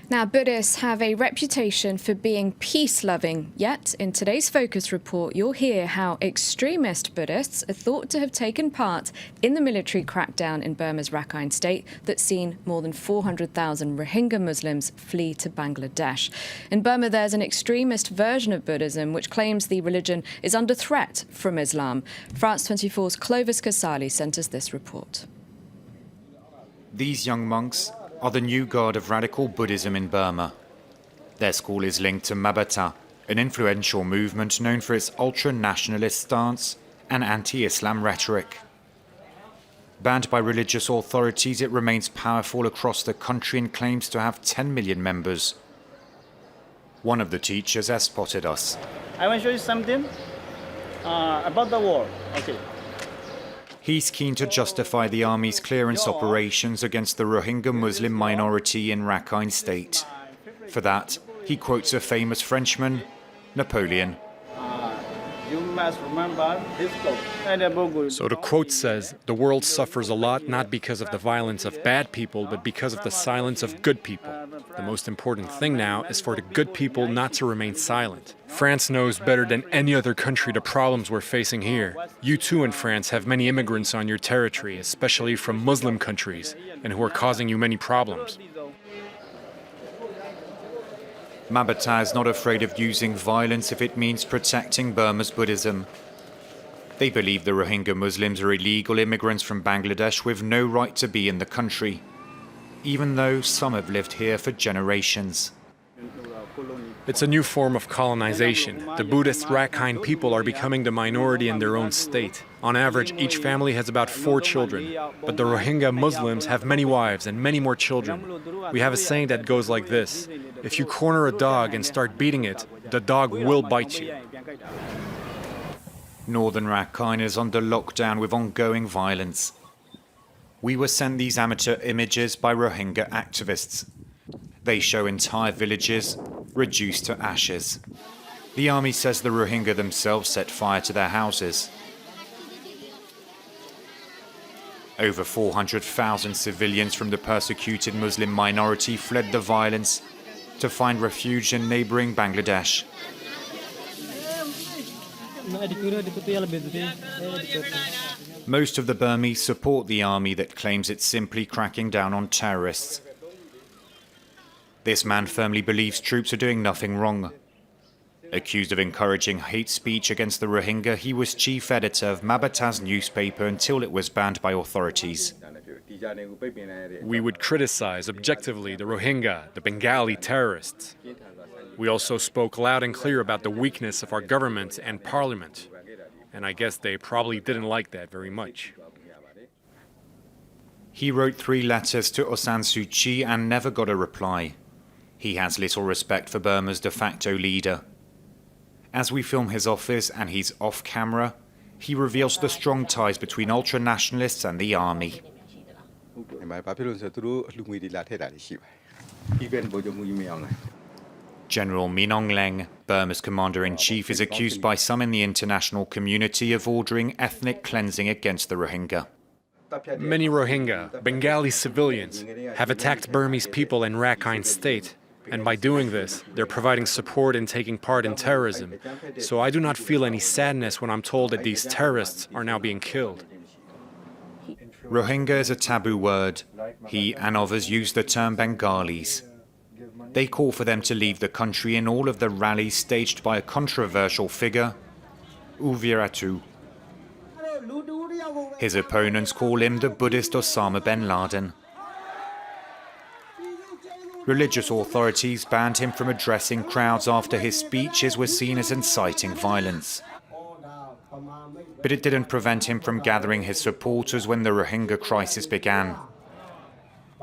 Now, Buddhists have a reputation for being peace-loving, yet in today's Focus report, you'll hear how extremist Buddhists are thought to have taken part in the military crackdown in Burma's Rakhine state that's seen more than 400,000 Rohingya Muslims flee to Bangladesh. In Burma, there's an extremist version of Buddhism which claims the religion is under threat from Islam. France 24's Clovis Casali sent us this report. These young monks are the new guard of radical Buddhism in Burma. Their school is linked to Mabata, an influential movement known for its ultra-nationalist stance and anti-Islam rhetoric. Banned by religious authorities, it remains powerful across the country and claims to have 10 million members. One of the teachers has spotted us. I want to show you something about the war. Okay. He's keen to justify the army's clearance operations against the Rohingya Muslim minority in Rakhine state. For that, he quotes a famous Frenchman, Napoleon. You must remember this quote. So the quote says, "The world suffers a lot not because of the violence of bad people, but because of the silence of good people. The most important thing now is for the good people not to remain silent. France knows better than any other country the problems we're facing here. You too in France have many immigrants on your territory, especially from Muslim countries, and who are causing you many problems." Mabata is not afraid of using violence if it means protecting Burma's Buddhism. They believe the Rohingya Muslims are illegal immigrants from Bangladesh with no right to be in the country, even though some have lived here for generations. It's a new form of colonization. The Buddhist Rakhine people are becoming the minority in their own state. On average, each family has about 4 children, but the Rohingya Muslims have many wives and many more children. We have a saying that goes like this: if you corner a dog and start beating it, the dog will bite you. Northern Rakhine is under lockdown with ongoing violence. We were sent these amateur images by Rohingya activists. They show entire villages reduced to ashes. The army says the Rohingya themselves set fire to their houses. Over 400,000 civilians from the persecuted Muslim minority fled the violence to find refuge in neighbouring Bangladesh. Most of the Burmese support the army that claims it's simply cracking down on terrorists. This man firmly believes troops are doing nothing wrong. Accused of encouraging hate speech against the Rohingya, he was chief editor of Mabata's newspaper until it was banned by authorities. We would criticize objectively the Rohingya, the Bengali terrorists. We also spoke loud and clear about the weakness of our government and parliament. And I guess they probably didn't like that very much. He wrote 3 letters to Aung San Suu Kyi and never got a reply. He has little respect for Burma's de facto leader. As we film his office and he's off camera, he reveals the strong ties between ultra-nationalists and the army. General Min Aung Hlaing, Burma's commander-in-chief, is accused by some in the international community of ordering ethnic cleansing against the Rohingya. Many Rohingya, Bengali civilians, have attacked Burmese people in Rakhine state. And by doing this, they're providing support and taking part in terrorism. So I do not feel any sadness when I'm told that these terrorists are now being killed. Rohingya is a taboo word. He and others use the term Bengalis. They call for them to leave the country in all of the rallies staged by a controversial figure, Uviratu. His opponents call him the Buddhist Osama bin Laden. Religious authorities banned him from addressing crowds after his speeches were seen as inciting violence. But it didn't prevent him from gathering his supporters when the Rohingya crisis began.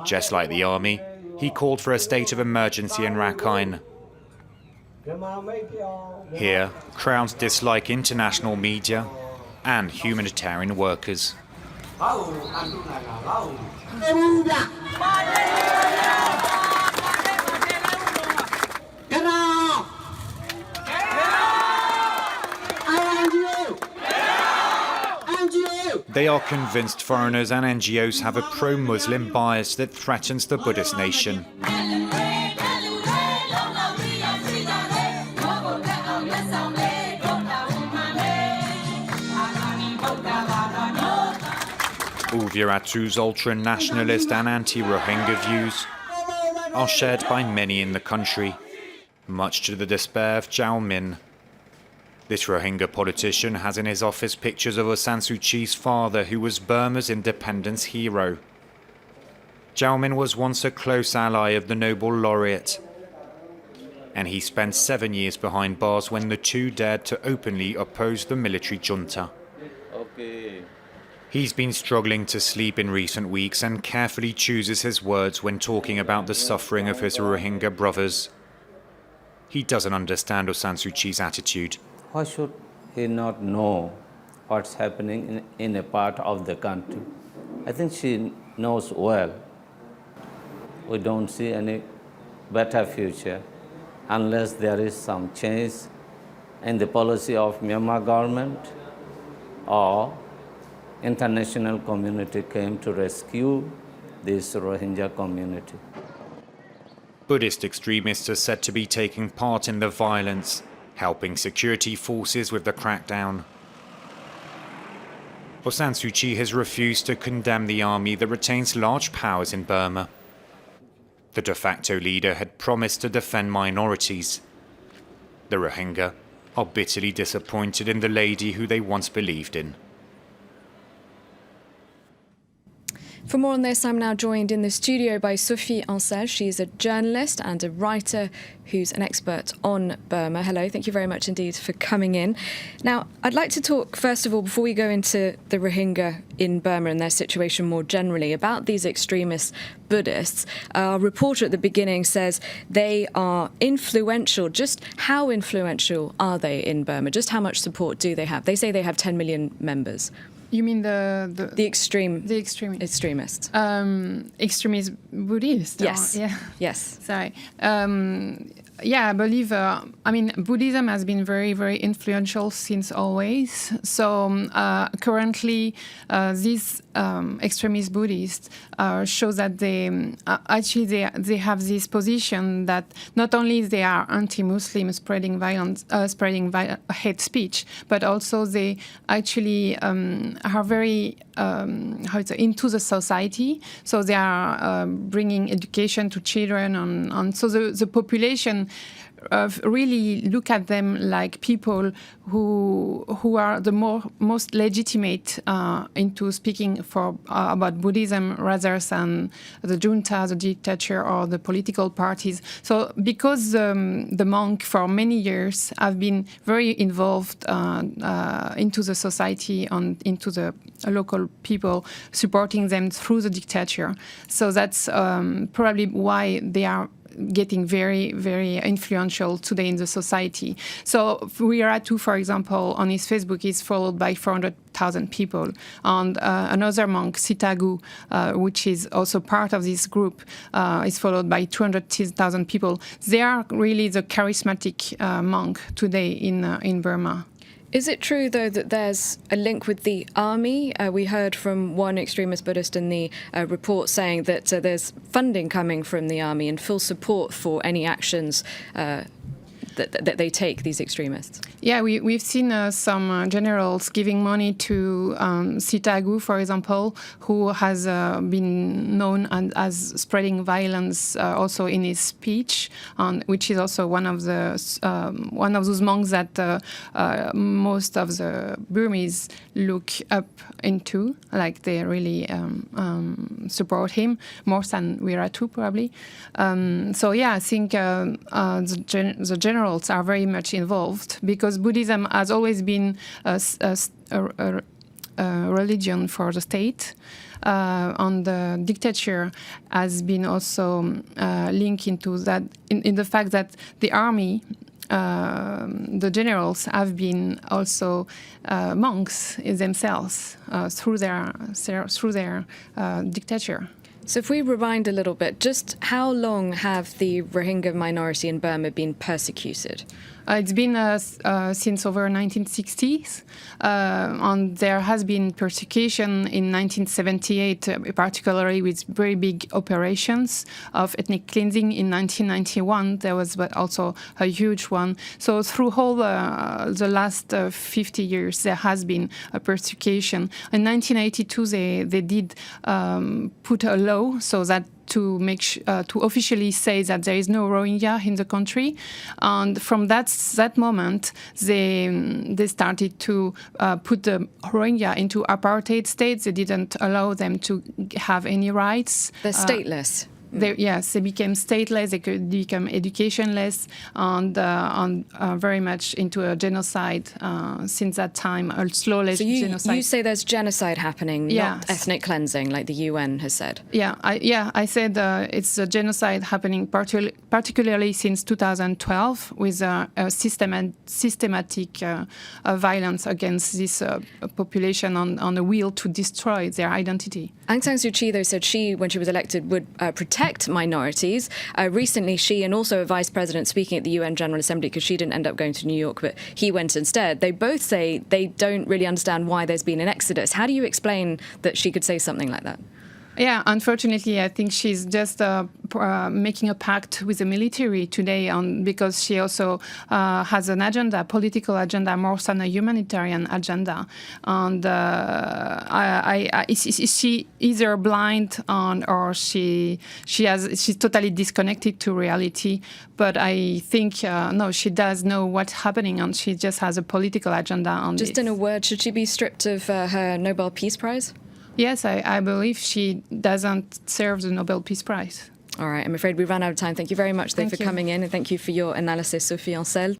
Just like the army, he called for a state of emergency in Rakhine. Here, crowds dislike international media and humanitarian workers. They are convinced foreigners and NGOs have a pro-Muslim bias that threatens the Buddhist nation. Viratu's ultranationalist and anti-Rohingya views are shared by many in the country, much to the despair of Zhao Min. This Rohingya politician has in his office pictures of Aung San Suu Kyi's father, who was Burma's independence hero. Zhao Min was once a close ally of the Nobel laureate, and he spent 7 years behind bars when the two dared to openly oppose the military junta. He's been struggling to sleep in recent weeks and carefully chooses his words when talking about the suffering of his Rohingya brothers. He doesn't understand Aung San Suu Kyi's attitude. Why should he not know what's happening in a part of the country? I think she knows well. We don't see any better future unless there is some change in the policy of Myanmar government or international community came to rescue this Rohingya community. Buddhist extremists are said to be taking part in the violence, helping security forces with the crackdown. Aung San Suu Kyi has refused to condemn the army that retains large powers in Burma. The de facto leader had promised to defend minorities. The Rohingya are bitterly disappointed in the lady who they once believed in. For more on this, I'm now joined in the studio by Sophie Ancel. She's a journalist and a writer who's an expert on Burma. Hello, thank you very much indeed for coming in. Now, I'd like to talk, first of all, before we go into the Rohingya in Burma and their situation more generally, about these extremist Buddhists. Our reporter at the beginning says they are influential. Just how influential are they in Burma? Just how much support do they have? They say they have 10 million members. You mean the extremists? Extremist Buddhists? Yes. Yeah. Yes. Sorry. Yeah, I believe. Buddhism has been very, very influential since always. So currently, these extremist Buddhists show that they have this position that not only they are anti-Muslim, spreading violence, hate speech, but also they actually are very into the society. So they are bringing education to children, and so the population really look at them like people who are the most legitimate into speaking about Buddhism rather than the junta, the dictator, or the political parties. So because the monk for many years have been very involved into the society and into the local people, supporting them through the dictator. So that's probably why they are getting very, very influential today in the society. So Viratu, for example, on his Facebook is followed by 400,000 people. And another monk, Sitagu, which is also part of this group, is followed by 200,000 people. They are really the charismatic monk today in Burma. Is it true, though, that there's a link with the army? We heard from one extremist Buddhist in the report saying that there's funding coming from the army and full support for any actions that they take, these extremists. Yeah, we've seen some generals giving money to Sitagu, for example, who has been known as spreading violence also in his speech, which is also one of those monks that most of the Burmese look up into, like they really support him more than Viratu probably. So yeah, I think the generals are very much involved because Buddhism has always been a religion for the state. And the dictature has been also linked into that in the fact that the army, the generals have been also monks themselves through their dictature. So if we rewind a little bit, just how long have the Rohingya minority in Burma been persecuted? It's been since over 1960s, and there has been persecution in 1978, particularly with very big operations of ethnic cleansing. In 1991, there was also a huge one. So through all the last 50 years, there has been a persecution. In 1982, they did put a law so that to officially say that there is no Rohingya in the country, and from that moment they started to put the Rohingya into apartheid states. They didn't allow them to have any rights. They're stateless. They became stateless, they could become educationless, and very much into a genocide since that time, a slow genocide. You say there's genocide happening, not ethnic cleansing, like the UN has said. I said it's a genocide happening particularly since 2012 with a systematic violence against this population on the will to destroy their identity. Aung San Suu Kyi, though, said she, when she was elected, would protect minorities. Recently, she and also a vice president speaking at the UN General Assembly, because she didn't end up going to New York, but he went instead. They both say they don't really understand why there's been an exodus. How do you explain that she could say something like that? Yeah, unfortunately, I think she's just making a pact with the military today, because she also has an agenda, political agenda, more than a humanitarian agenda. And is she either blind or she's totally disconnected to reality? But I think no, she does know what's happening, and she just has a political agenda on this. Just in a word, should she be stripped of her Nobel Peace Prize? Yes, I believe she doesn't serve the Nobel Peace Prize. All right, I'm afraid we ran out of time. Thank you very much, though, for coming in, and thank you for your analysis, Sophie Ancel.